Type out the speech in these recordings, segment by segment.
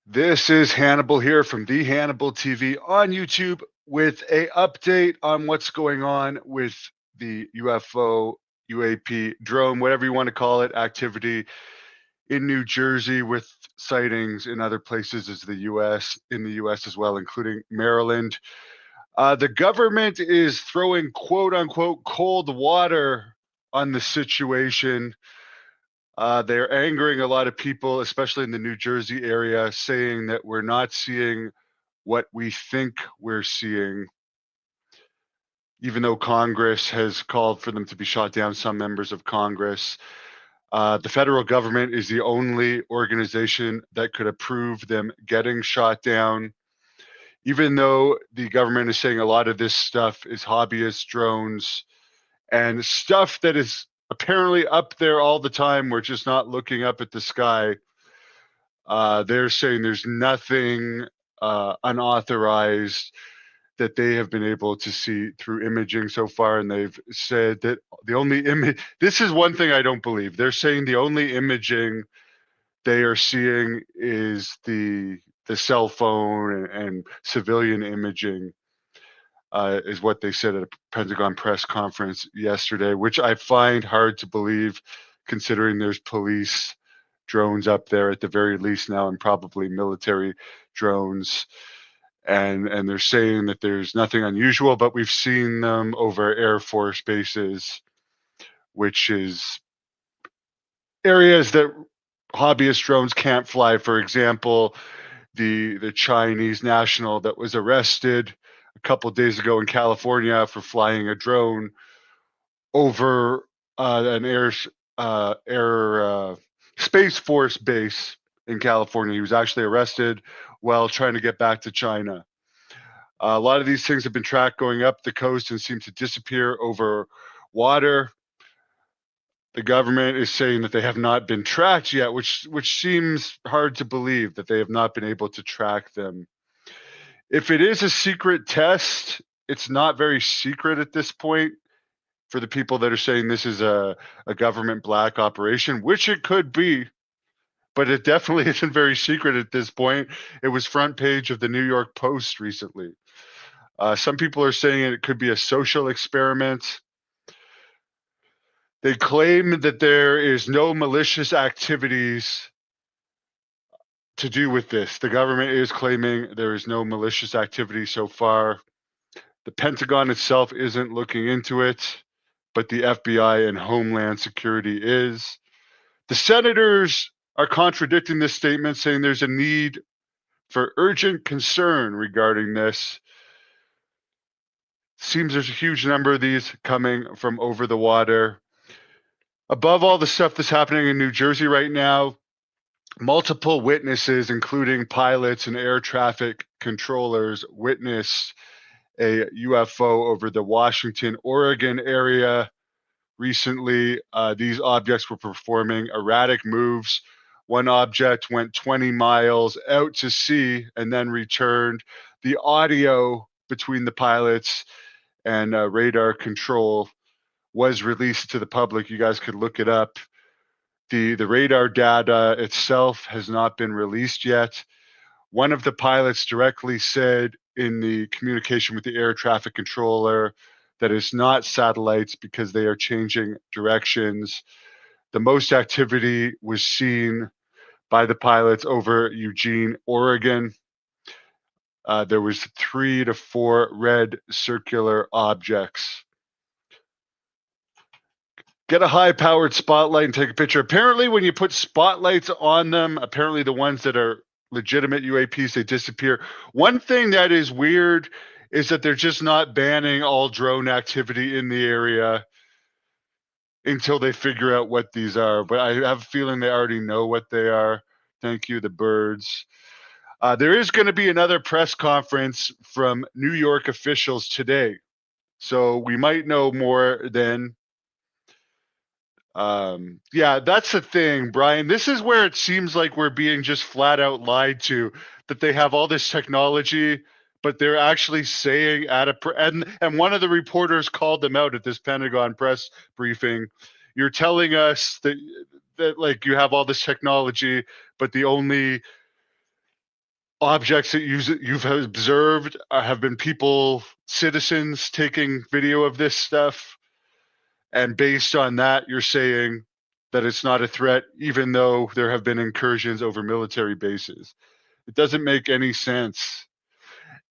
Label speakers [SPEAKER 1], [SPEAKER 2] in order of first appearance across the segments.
[SPEAKER 1] This is Hannibal here from the Hannibal TV on YouTube with a update on what's going on with the UFO, UAP, drone, whatever you want to call it, activity in New Jersey with sightings in other places as in the US as well, including Maryland. The government is throwing quote unquote cold water on the situation. They're angering a lot of people, especially in the New Jersey area, saying that we're not seeing what we think we're seeing, even though Congress has called for them to be shot down, some members of Congress. The federal government is the only organization that could approve them getting shot down, even though the government is saying a lot of this stuff is hobbyist drones and stuff that is apparently up there all the time. We're just not looking up at the sky. They're saying there's nothing unauthorized that they have been able to see through imaging so far, and they've said that the only image. This is one thing I don't believe. They're saying the only imaging they are seeing is the cell phone and civilian imaging. Is what they said at a Pentagon press conference yesterday, which I find hard to believe, considering there's police drones up there at the very least now, and probably military drones. And they're saying that there's nothing unusual, but we've seen them over Air Force bases, which is areas that hobbyist drones can't fly. For example, the Chinese national that was arrested a couple of days ago in California for flying a drone over an air space force base in California. He was actually arrested while trying to get back to China. A lot of these things have been tracked going up the coast and seem to disappear over water. The government is saying that they have not been tracked yet, which seems hard to believe that they have not been able to track them. If it is a secret test, it's not very secret at this point for the people that are saying this is a government black operation, which it could be, but it definitely isn't very secret at this point. It was front page of the New York Post recently. Some people are saying it could be a social experiment. They claim that there is no malicious activities to do with this. The government is claiming there is no malicious activity so far. The Pentagon itself isn't looking into it, but the FBI and Homeland Security is. The senators are contradicting this statement, saying there's a need for urgent concern regarding this. Seems there's a huge number of these coming from over the water. Above all the stuff that's happening in New Jersey right now, multiple witnesses, including pilots and air traffic controllers, witnessed a UFO over the Washington, Oregon area recently. These objects were performing erratic moves. One object went 20 miles out to sea and then returned. The audio between the pilots and radar control was released to the public. You guys could look it up. The radar data itself has not been released yet. One of the pilots directly said in the communication with the air traffic controller that it's not satellites because they are changing directions. The most activity was seen by the pilots over Eugene, Oregon. There was 3 to 4 red circular objects. Get a high-powered spotlight and take a picture. Apparently, when you put spotlights on them, apparently the ones that are legitimate UAPs, they disappear. One thing that is weird is that they're just not banning all drone activity in the area until they figure out what these are. But I have a feeling they already know what they are. Thank you, the birds. There is going to be another press conference from New York officials today. So we might know more then. Yeah, that's the thing, Brian. This is where it seems like we're being just flat out lied to, that they have all this technology, but they're actually saying and one of the reporters called them out at this Pentagon press briefing. You're telling us that like you have all this technology, but the only objects that you've observed have been people, citizens taking video of this stuff, and based on that, you're saying that it's not a threat, even though there have been incursions over military bases. It doesn't make any sense.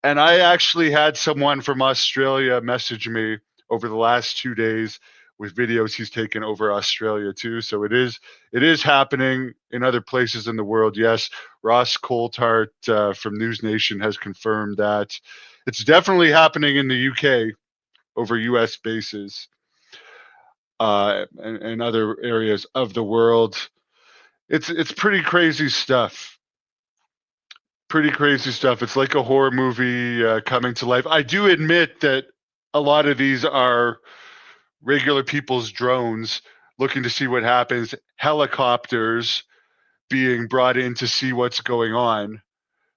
[SPEAKER 1] And I actually had someone from Australia message me over the last 2 days with videos he's taken over Australia too. So it is happening in other places in the world. Yes, Ross Coulthart from News Nation has confirmed that it's definitely happening in the UK over US bases and other areas of the world. It's pretty crazy stuff. Pretty crazy stuff. It's like a horror movie coming to life. I do admit that a lot of these are regular people's drones looking to see what happens, helicopters being brought in to see what's going on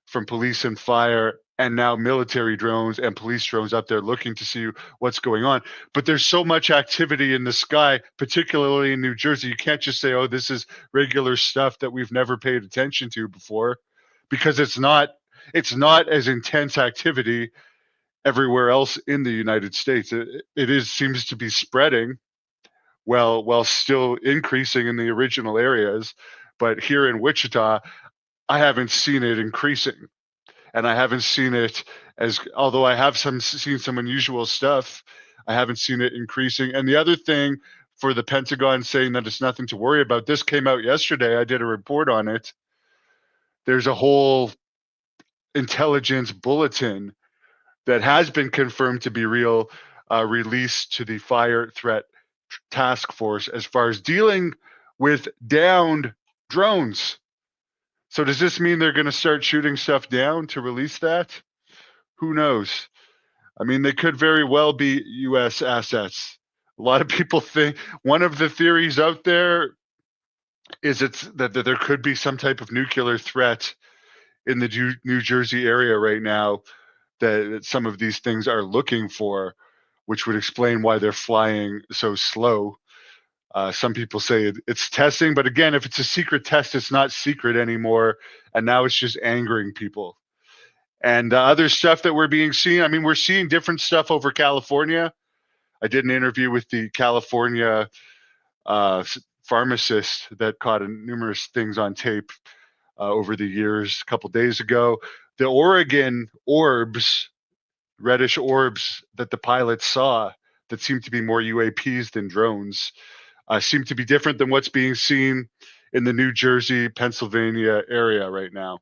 [SPEAKER 1] from police and fire, and now military drones and police drones up there looking to see what's going on. But there's so much activity in the sky, particularly in New Jersey. You can't just say, oh, this is regular stuff that we've never paid attention to before, because it's not as intense activity everywhere else in the United States. It seems to be spreading while still increasing in the original areas. But here in Wichita, I haven't seen it increasing. And I haven't seen it as, although I have seen some unusual stuff, I haven't seen it increasing. And the other thing for the Pentagon saying that it's nothing to worry about, this came out yesterday. I did a report on it. There's a whole intelligence bulletin that has been confirmed to be real, released to the Fire Threat Task Force as far as dealing with downed drones. So does this mean they're going to start shooting stuff down to release that? Who knows? I mean, they could very well be U.S. assets. A lot of people think one of the theories out there is that there could be some type of nuclear threat in the New Jersey area right now that some of these things are looking for, which would explain why they're flying so slow. Some people say it's testing, but again, if it's a secret test, it's not secret anymore, and now it's just angering people. And other stuff that we're being seen, I mean, we're seeing different stuff over California. I did an interview with the California pharmacist that caught numerous things on tape over the years a couple days ago. The Oregon orbs, reddish orbs that the pilots saw that seem to be more UAPs than drones, seem to be different than what's being seen in the New Jersey, Pennsylvania area right now.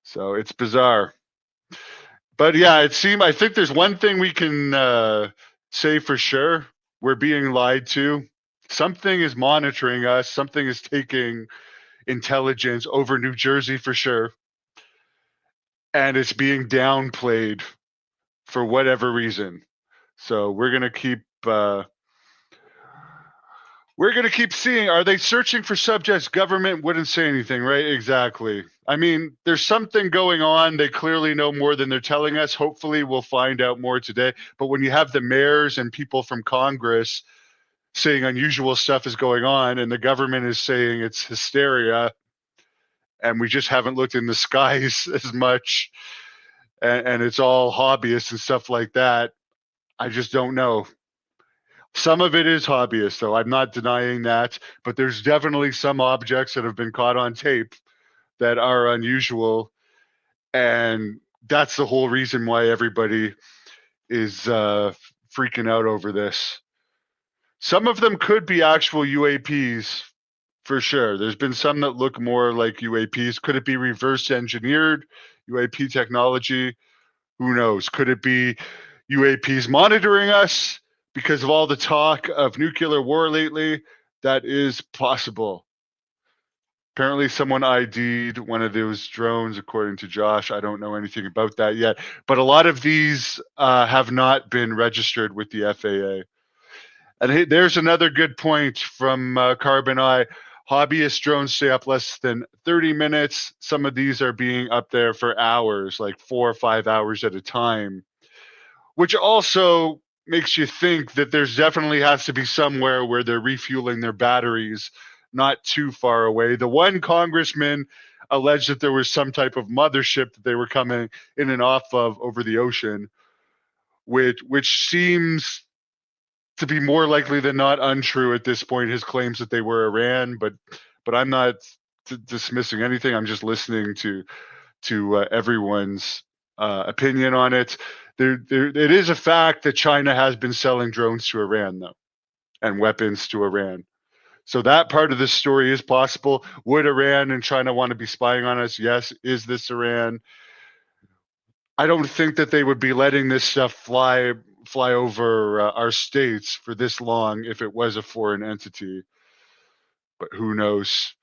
[SPEAKER 1] So it's bizarre. But yeah, I think there's one thing we can say for sure. We're being lied to. Something is monitoring us. Something is taking intelligence over New Jersey for sure. And it's being downplayed for whatever reason. So we're going to keep seeing. Are they searching for subjects? Government wouldn't say anything, right? Exactly. I mean, there's something going on. They clearly know more than they're telling us. Hopefully we'll find out more today. But when you have the mayors and people from Congress saying unusual stuff is going on and the government is saying it's hysteria and we just haven't looked in the skies as much and it's all hobbyists and stuff like that, I just don't know. Some of it is hobbyist, though. I'm not denying that, but there's definitely some objects that have been caught on tape that are unusual, and that's the whole reason why everybody is freaking out over this. Some of them could be actual UAPs for sure. There's been some that look more like UAPs. Could it be reverse engineered UAP technology? Who knows? Could it be UAPs monitoring us because of all the talk of nuclear war lately? That is possible. Apparently someone ID'd one of those drones, according to Josh. I don't know anything about that yet. But a lot of these have not been registered with the FAA. And there's another good point from Carbon Eye. Hobbyist drones stay up less than 30 minutes. Some of these are being up there for hours, like 4 or 5 hours at a time, which also makes you think that there's definitely has to be somewhere where they're refueling their batteries not too far away. The one congressman alleged that there was some type of mothership that they were coming in and off of over the ocean, which seems to be more likely than not untrue at this point. His claims that they were Iran, but I'm not dismissing anything. I'm just listening to everyone's opinion on it. It is a fact that China has been selling drones to Iran, though, and weapons to Iran. So that part of the story is possible. Would Iran and China want to be spying on us? Yes. Is this Iran? I don't think that they would be letting this stuff fly over our states for this long if it was a foreign entity. But who knows?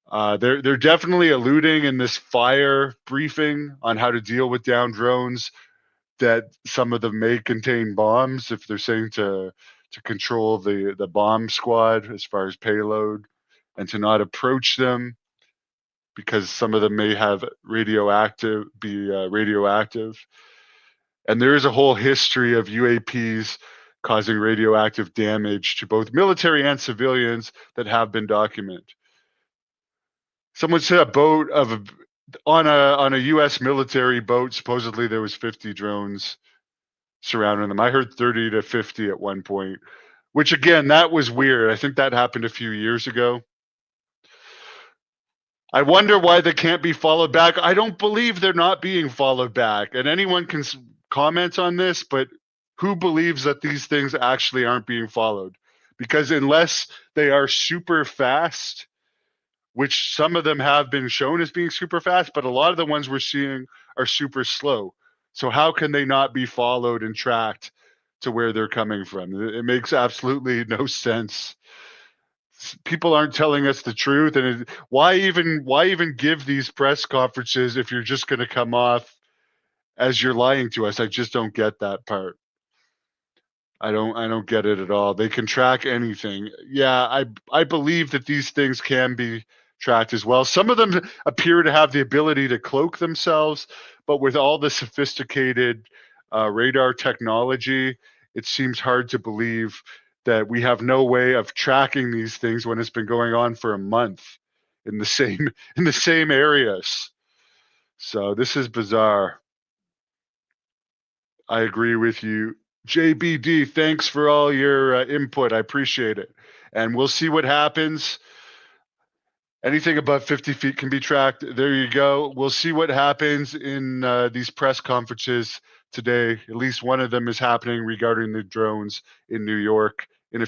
[SPEAKER 1] They're definitely alluding in this fire briefing on how to deal with downed drones that some of them may contain bombs if they're saying to control the bomb squad as far as payload and to not approach them because some of them may have radioactive. And there is a whole history of UAPs causing radioactive damage to both military and civilians that have been documented. Someone said a boat on a U.S. military boat. Supposedly there was 50 drones surrounding them. I heard 30 to 50 at one point, which again, that was weird. I think that happened a few years ago. I wonder why they can't be followed back. I don't believe they're not being followed back. And anyone can comment on this, but who believes that these things actually aren't being followed? Because unless they are super fast, which some of them have been shown as being super fast, but a lot of the ones we're seeing are super slow. So how can they not be followed and tracked to where they're coming from? It makes absolutely no sense. People aren't telling us the truth, and why even give these press conferences if you're just going to come off as you're lying to us? I just don't get that part. I don't get it at all. They can track anything. Yeah, I believe that these things can be tracked as well. Some of them appear to have the ability to cloak themselves, but with all the sophisticated radar technology, it seems hard to believe that we have no way of tracking these things when it's been going on for a month in the same areas. So this is bizarre. I agree with you. JBD, thanks for all your input. I appreciate it. And we'll see what happens. Anything above 50 feet can be tracked. There you go. We'll see what happens in these press conferences today. At least one of them is happening regarding the drones in New York in a